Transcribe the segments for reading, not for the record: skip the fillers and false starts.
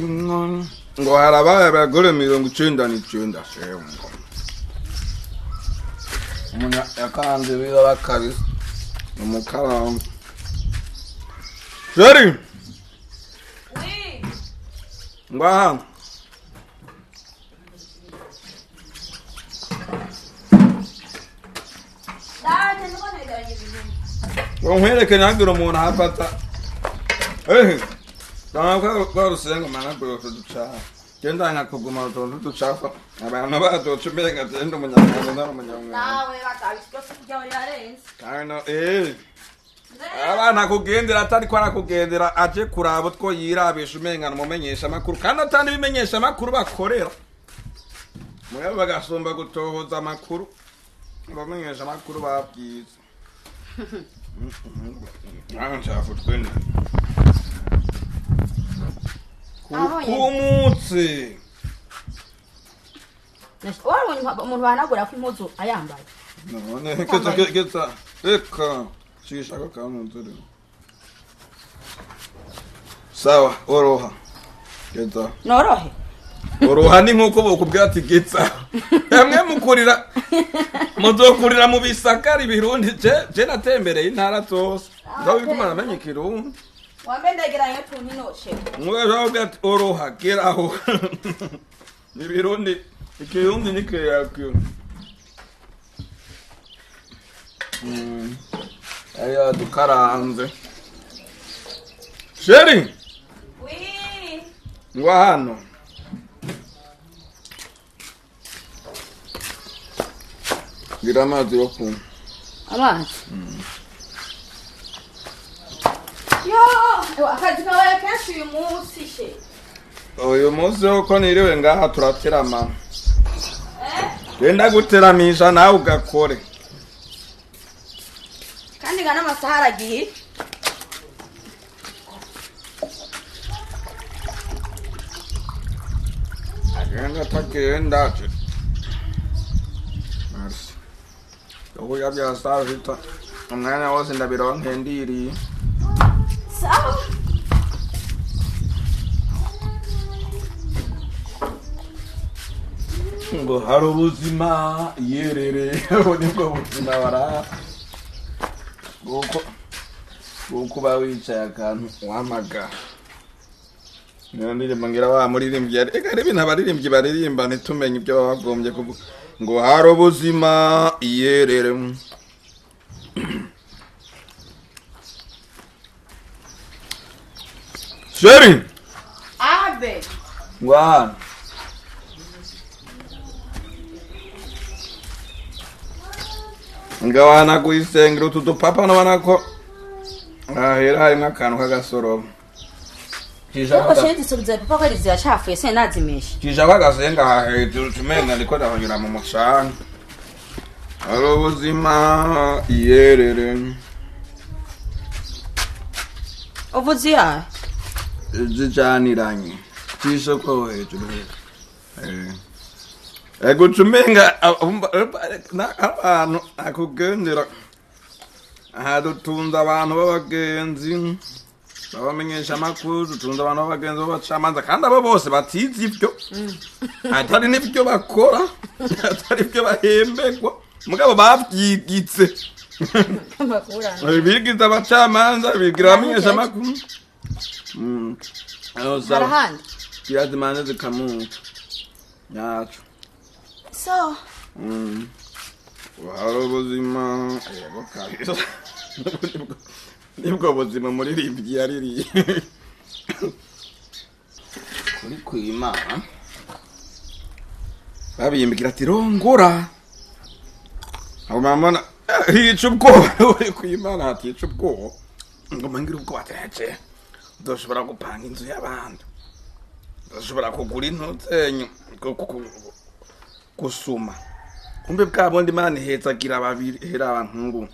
ingon ngo harabaye abagore 99 shewe umunya yakanze biba bakabisa umukara Sheri Oui. Ngwa Dai, non vuoi dare gli Ngweleke nagiro umuntu hafata Nanga rusenga mana bro tuduca Genda nkakuguma tuducafa abantu badocumenga tendo munyamwanda n'umunyamwanda Nawe bakabisyo kujya uri arenze Kano abana kugendera atari ko arakugendera aje kurabo two yirabisha umengana mumenyesha makuru kandi atandi bimenyesha makuru bakorera mwe bagasomba gutohoza amakuru bamenyesha makuru babwiza nchafu twende kumutse wari umuntu wanagura ko impuzu ayambaye none ketsa eka shishaka kamunzuri sawa oroha ketsa norohe oroha ni nkuko bokubwira ati getsa yamwe mukurira muzokurira mu bisakari birundi je natembereye intara zose ndaho bikumara amenye kirundi wambendegeranye tuntu noshe mwaje ati oroha geraho ni birundi ikirundi ni kiyakyo aya dukaranze Sheri Oui. ngwa hano gira amazi yo kunywa Amazi. Yo, akazi kawe kenshi uyu munsi she. uyu munsi uko niriwe ngaha turaterama genda guteramisha nawe ugakore Kandi ngana amasaha aragiye. agenda tagenda merci ubu yabya savita umwanya wose ndabironke ndiriye Sawa. ngo hari ubuzima yerere ubu nibwo buzima bara kuko ba wicaye akantu wamaga niyo ndirimbo ngira wa muririmbyi reka rebe n'abaririmbyi baririmba ntitumenye ibyo baba bagombye kuvuga ngo hari ubuzima yerere Sheri Abe. ngwana ngawana kuisengera utu dupapa nabona ko ahera harimo akantu k'agasorobo Yoko shedi subiza papa ko rizya chafu ese nazimisha. kisha kwagasenga hejuru tumenga ndiko ndahonyura mu mushanga ari ubuzima yerere Uvuzi ya. zijaniranye kisha ko hejuru ego tumenga abantu akugendera dutunze abantu b'abagenzi babamenyesha amakuru dutunze abantu b'abagenzi b'abacamanza kandi abo bose batize ibyo atari n'ibyo bakora atari ibyo bahembegwa mugabo babyigitse bigize abacamanza bigira abamenyesha amakuru Harahandi. kirazimana zikamuka yacu So. hari ubuzima yego kabisa nibwo buzima muri ribyi yaririye kuri kwimana babiyimbikira ati rongora abo mama hica ubwoba uri kwimana hatica ubwoba ngo mangira ubwoba atece udoshobora gupanga inzu y'abandi udoshobora kugura intuzenyu gusuma kumbe bwabundi Imana ihetsagira babiri hera abantungu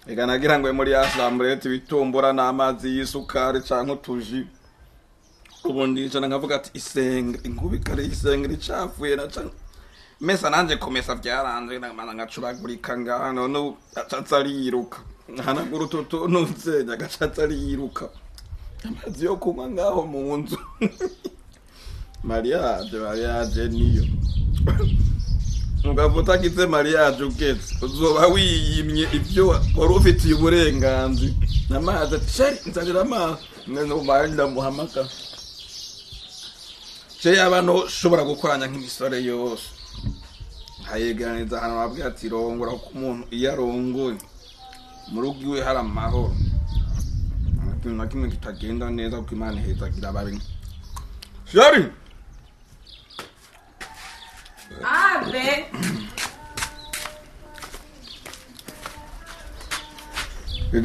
ega nagira ngo muri asamburete bitumbura n'amazi y'isukari canke utuji ubundi icana nkavuga ati isenga inkubikare isenga ricafuye na canke mesa nanje kumesa byaranze namana ngacuragurika ngano no acatsa ariruka hanagura ututu nuzenya gacatsa ariruka amazi yo kunywa ngaho mu nzu mariage niyo ugavuta kitse mariage ugeze uzoba wiyimye ibyo wari ufitiye uburenganzira n'amazi sheri nzanira amazi no marira muhamaka je abantu shobora gukoranya nk'imisore yose hayeganiza hano babwira ati rongora ko umuntu iyo arongoye mu rugo iwe hari amahoro na kimwe kitagenda neza kuko Imana ihezagira ababi sheri ave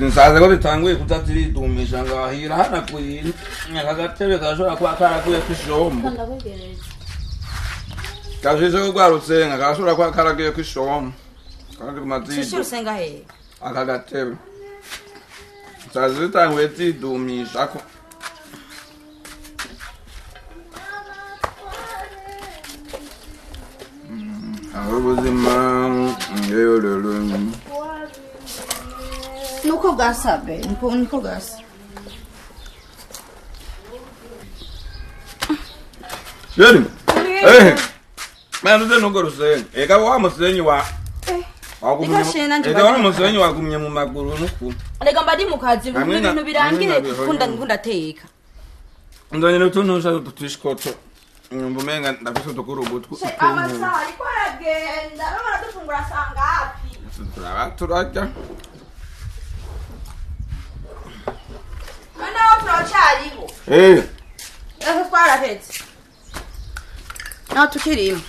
nsaze ko bitanguye kutaziridumisha ngahira hanakuye akagatebe gashobora kuba karaguye kw'ishombo kajije kugwarutsenga gashobora kuba karaguye kw'ishombo kandi kumazido shishira usenga he aka gatebe nsaze bitanguye zidumisha ko ubuzima ngeyorero nuko gasabe niko gasa sheri manje nuko rusenye eka wa musenyi wa eka wa musenyi wagumye mu maguru nuko rega mbadi mukazi ibintu birangire kunda teka ndanye n'utuntu sha tutishikoto umenga ndafise utukuru gutwi amasari ko aragenda bamara dufungura sangapi turarya mana wo turacariho ehe twarahetse naho tukirimo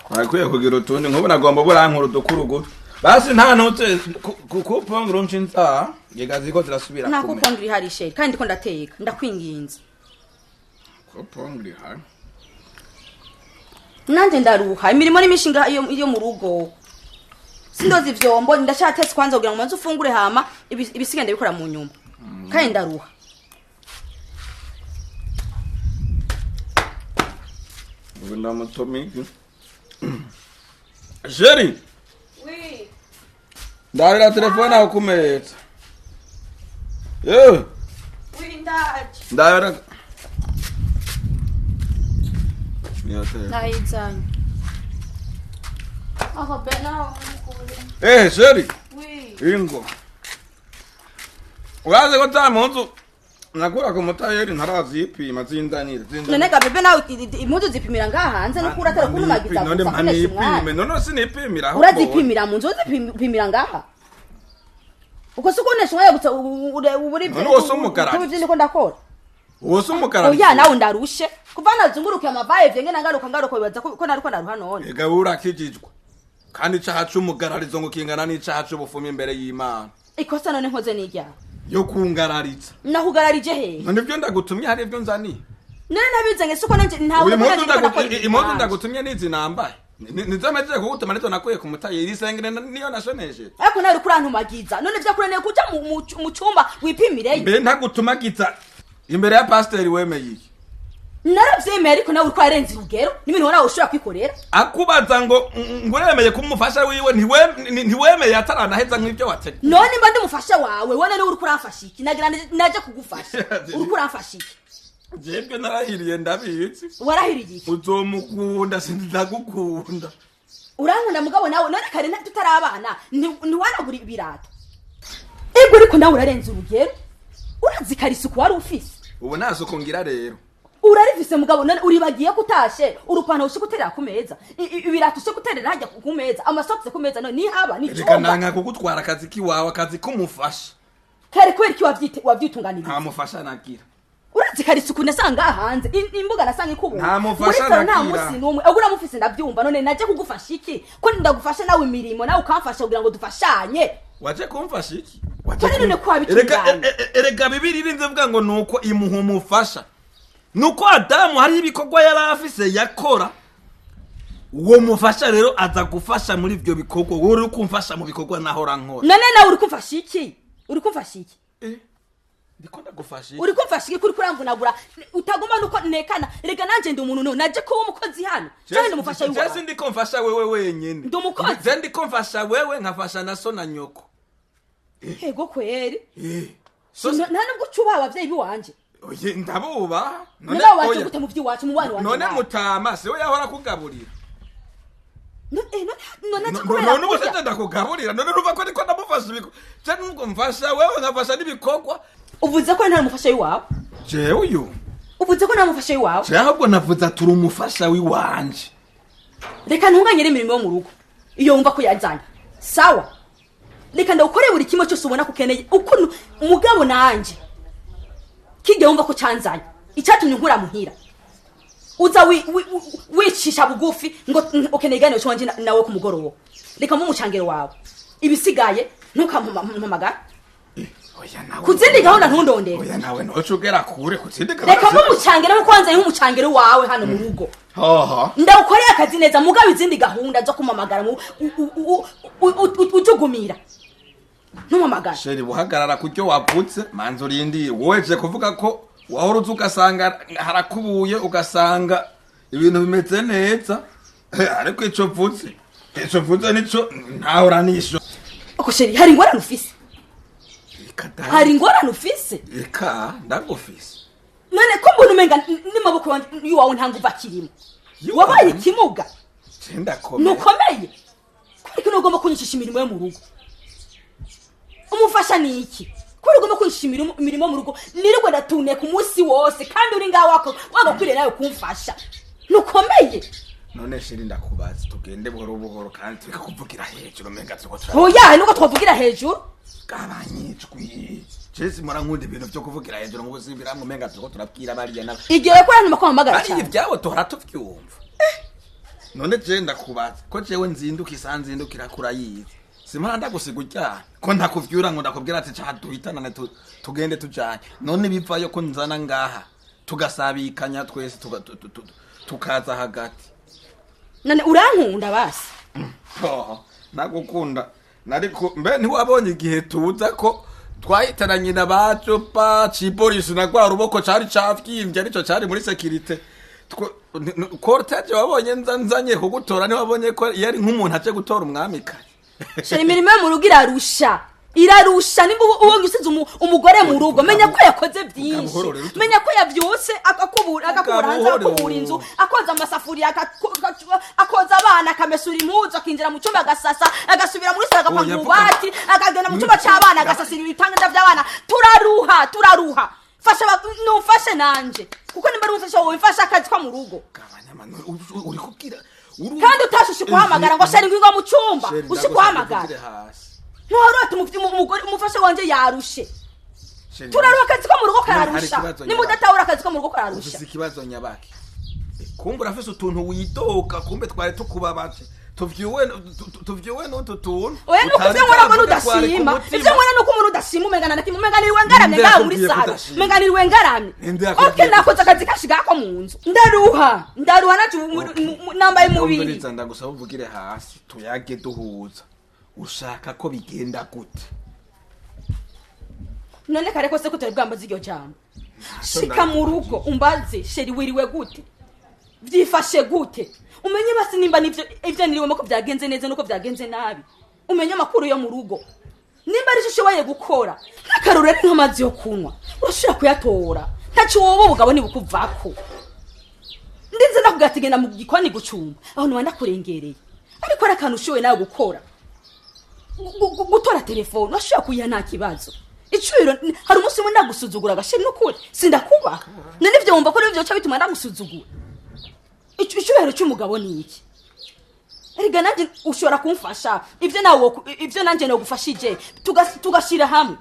bakwiye kugira utundi nkubona agomba burankura udukuru gutwi basi nta notse kupongera unshinza yegazi ko zirasubira nta kupongera ihari sheri kandi ko ndateka ndakwinginze kupongera ihari nanje ndaruha imirimo n'imishinga iyo mu rugo sindoza ivyombo ndashatetse kwanza kugira ngo manze ufungure hama ibisigende bikora mu nyumba kandi ndaruha ubu ndamutomiki Sheri oui ndarira telefone aho kumeza oui ndaje ndarira nayizanye aho bena mukure Sheri oui ingo uraze ko tamunzu nakura ku mutayeri ntarazipima zindanire none ga bebe nawe impuzu zipimira ngaha hanze no kura atari kunumagiza none manipime none sinipimira aho urazipimira mu nzu zipimira ngaha uko sukonesha waye gutsa uburi none wose umukara ndiko ndakora wose umukara oya nawe ndarushe kuva nazunguruka amabaye vyenge nangaruka bibaza ko naruko naruha none ega urakijijwa kandi cacu umugararizo ngo kingana n'icacu bufumi imbere y'Imana ikosa none nkoze n'irya yo kungararitsa nahugararije he none byo ndagutumye hari byo nzani none nabize nge suko nanje ntawe impuzu ndagutumye nizi nambaye nizameje kugutuma nito nakuye ku mutayeri isengene niyo nashoneshe ariko nawe kurantumagiza none vyakuraneye kuja mu cyumba wipimireyo mbe ntagutumagiza imbere ya pasteur wemeye naravyemeye ariko nawe uriko arenze urugero n'ibintu warawe ushobora kwikorera akubaza ngo nguremeye kumufasha wiwe ntiwemeye ataranaheza nk'ibyo watege none mba ndimufasha wawe wone ni uriko uramfasha iki nagira naje kugufasha uriko uramfasha iki jebwe narahiriye ndabizi warahiriye iki uzomukunda sindagukunda urankunda mugabo nawe none kare tutarabana ntiwaragura ibirato ego ariko nawe urarenze urugero urazikarisa uko wari ufise ubu nasuko ngira rero urarifise mugabo none uribagiye kutashe urupana ushike uterera ku meza ibirato ushike uterera hajya ku meza amasokse ku meza none nihaba ni reka nanka kugutwara akazi kiwawe akazi kumufasha kare kweri ki wavyitunganiriza nta mufasha nagira urazikarisa ukuntu asanga hanze imbuga nasanga ikubu nta mufasha nagira nta musi numwe agura mufise ndavyumva none naje kugufasha iki ko ndagufasha nawe imirimo nawe ukamfasha kugira ngo dufashanye waje kumfasha iki none ko wabitunganya erega bibiri irinze vuga ngo nuko imuha umufasha nuko Adamu hari ibikorwa yarafise yakora uwo mufasha rero aza gufasha muri ivyo bikorwa uri kumfasha mu bikorwa nahora nkora none nawe uri kumfasha iki ndiko ndagufasha uri kumfasha iki kuri kuramvunagura utagomba nuko nekana rega nanje ndi umuntu naje ko umukozi hano cyane ndumufasha yuwa cyase ndiko mfasha wewe wenyene ndumukozi ze ndiko mfasha wewe nkafasha na so na nyoko ego kweri nta nubwo ucubaha abavyeyi biwanje oye ndabuba none waje gute mu vy'iwacu mu bana wanje none mutama se we yahora kugaburira none ubu se ndakugaburira none ruva ko niko ndamufasha ibiko je nubwo mfasha wewe nkafasha n'ibikorwa uvuze ko nta mufasha wiwawe jewe uyu uvuze ko nta mufasha wiwawe je ahubwo navuze turi umufasha wiwanje reka ntunganyire imirimo yo mu rugo iyo wumva ko yazanye sawa reka ndawukore buri kimwe cyose ubona ko ukeneye ukuntu umugabo nanje kijya wumva ko canzanye icyatumye nkura muhira uza wicisha bugufi ngo ukeneye igane cyonje nawe ku mugoroba reka mu mucangero wawe ibisigaye ntukampamagara oya nawe kuzindi gahunda ntundondere oya nawe nocugera kure kuzindi gahunda reka mu mucangero no kwanza nk'umucangero wawe hano mu rugo ndawukoreye akazi neza mugabo izindi gahunda zo kumamagara utugumira ntumamagara sheri buhagarara kuryo wavutse manzo rindi woje kuvuga ko wahoruze ugasanga harakubuye ugasanga ibintu bimeze neza ariko ico vutse nico ntahuranisho uko sheri hari ingorane ufise hari ingorane ufise eka ndagufise none ko mbona umenga n'amaboko y'uwawe nta nguva kirimo wabaye ikimuga nukomeye ariko ntugomba kunyishisha imirimo yo mu rugo umufasha ni iki kuri ugomba kunyishisha imirimo mu rugo nirirwe ndatuneye ku munsi wose kandi uri ngaho wagakwiriye nawe kumfasha nukomeye none shiri ndakubaza tugende buhoro buhoro kandi tureka kuvugira hejuru umenga turiko oya nuko twavugira hejuru kabanyicwi Chesi mara nkunde ibintu byo kuvugira hejuru ngo zibiramwe umenga turiko turabwira bariya nawe igiye ko yanuma kwamagara cyane ari ibyabo tora tuvyumva none je ndakubaza ko jewe nzinduka isanzindukira kurayizi simara ndagusiga ujyana ko ntakuvyura ngo ndakubwira ati cha duhitanane tugende tujanye none bivayo ko nzana ngaha tugasabikanya twese tukaza hagati none urankunda basi nagukunda nariko mbe ntiwabonye igihe tuza ko twahitananye na bacu pa cipolisi na gwa ruboko cari cafyimvye arico cari muri security cortege wabonye nzanye kugutora ntiwabonye ko yari nk'umuntu aje gutora umwamikazi sheri imirimo yo mu rugo irarusha nimba ubonye usize umugore mu rugo menya ko yakoze byinshi menya ko yavyose agakubura hanze akubura inzu akoza amasafuriya akoza abana akamesura impuzu akinjira mu cyumba agasasa agasubira muri sala agapanga ububati akagenda mu cyumba cy'abana agasasira ibitanda by'abana turaruha fasha nufashe nanje kuko nimba ari umufasha wowe mfasha akazi kwa mu rugo uri kubwira kandi utashushe kuhamagara ngo sheri ngwingo mu cyumba ushikuhamagara ntorota umufasha wanje yarushe turaruha akazi ko mu rugo kararusha nimudatahura akazi ko mu rugo kararusha ufise ikibazo nyabaki kumbe urafise utuntu widoka kumbe twari tukubabaje tuvyiwe n'utu tuntu oya nuko ivyo nkora ngo nudashima ivyo nkora nuko umuntu udashima umengana nati umenganiriwe ngaramye ngaho muri salo umenganiriwe ngaramye oke nakoze akazi kashigako mu nzu ndaruha nacu nambaye mubiri umviriza ndagusaba uvugire hasi tuyage duhuza ushaka ko bigenda gute none kare kose ko turi bwambaza iryo jambo shika mu rugo umbaze sheri wiriwe gute vyifashe gute umenye basi nimba nivyo ivyo niriwemo ko byagenze neza nuko byagenze nabi umenye amakuru yo mu rugo nimba ari shishoboye gukora ntakarure nk'amazi yo kunywa urashobora kuyatora ntacu wowe ubugabo ni bukuvako ndinze nakugatigenda mu gikoni gucumba aho nubanda kurengereye ariko ari akantu ushoboye nawe gukora gutora telefone urashobora kuyiha nta kibazo icubiro hari umunsi umwe ndagusuzugura agasheri n'ukuri sindakubaha none ivyo wumva ko nivyo ca bituma ndagusuzugura icubiro cy'umugabo ni iki erega nanje ushobora kumfasha ivyo nanje nogufashije tugashira hamwe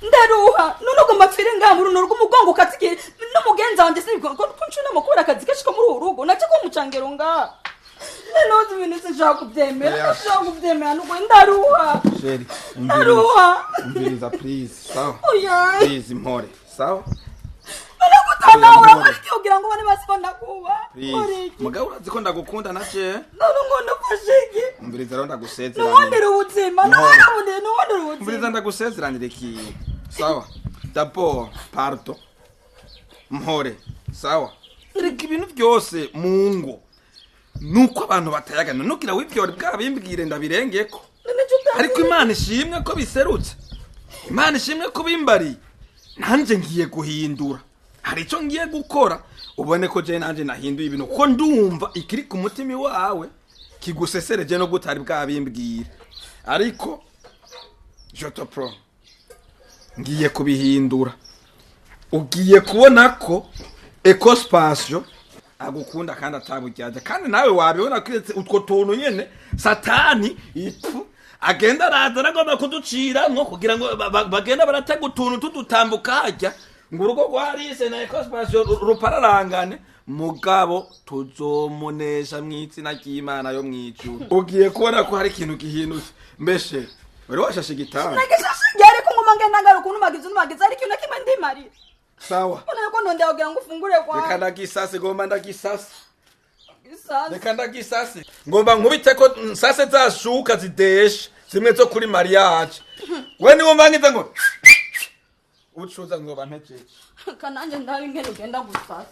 ndaruha none ugomba pfire ngaha muri runo rw'umugongo ukatike n'umugenza wanje siniko ncuna mukura akazi kashika muri urugo naje ko mucangero ngaha nozi ibintu sinshaka kubyemera nuko ndaruha sheri umviriza please sawa please impore sawa Nagutanaura kugira ngo bane basibona kuba mugabo urazi ko ndagukunda naje none ngo ndafashiki umviriza rero ndagusezerana none ubuzima none ubuzima umviriza ndagusezeranire ki sawa d'abord parto mpore sawa reka ibintu byose mu ngo nuko abantu batayagana nugira wibyore bwabimbwire ndabirengeko ariko Imana ishimwe ko biserutse Imana ishimwe ko bimbari nanje ngiye guhindura hari icyo ngiye gukora ubone ko je nanje nahinduye ibintu ko ndumva ikiri ku mutima wawe kigusesereje no gutari bwabimbwira ariko jotopro ngiye kubihindura ugiye kubona ko ECKO SPACIO agukunda kandi atabujyaje kandi nawe wabibona kiretse utwo tuntu nyene satani ipfu agenda araza agomba kuducira nko kugira ngo bagenda baratega utuntu tudutambuka hajya ngo urugo rwarise na ECKO SPACIO rupararangane mugabo tuzomunesha mw'itsina ry'Imana yo mwijuru ugiye kubona ko hari ikintu gihindutse mbeshe wari washashe gitanga nagishashe ryari ko ngoma ngenda ngaruka unumagize ari kintu kimwe ndimari sawa ona ko nonde kugira ngo ufungure kwa reka ndagisase ngomba ndagisase reka ndagisase ngomba nkubite ko nsase zashuka zideshe zimwe zo kuri mariage we ni wumva ngize ngo ucuza ngo bantejeje kananje ndabi ngene ugenda gusasa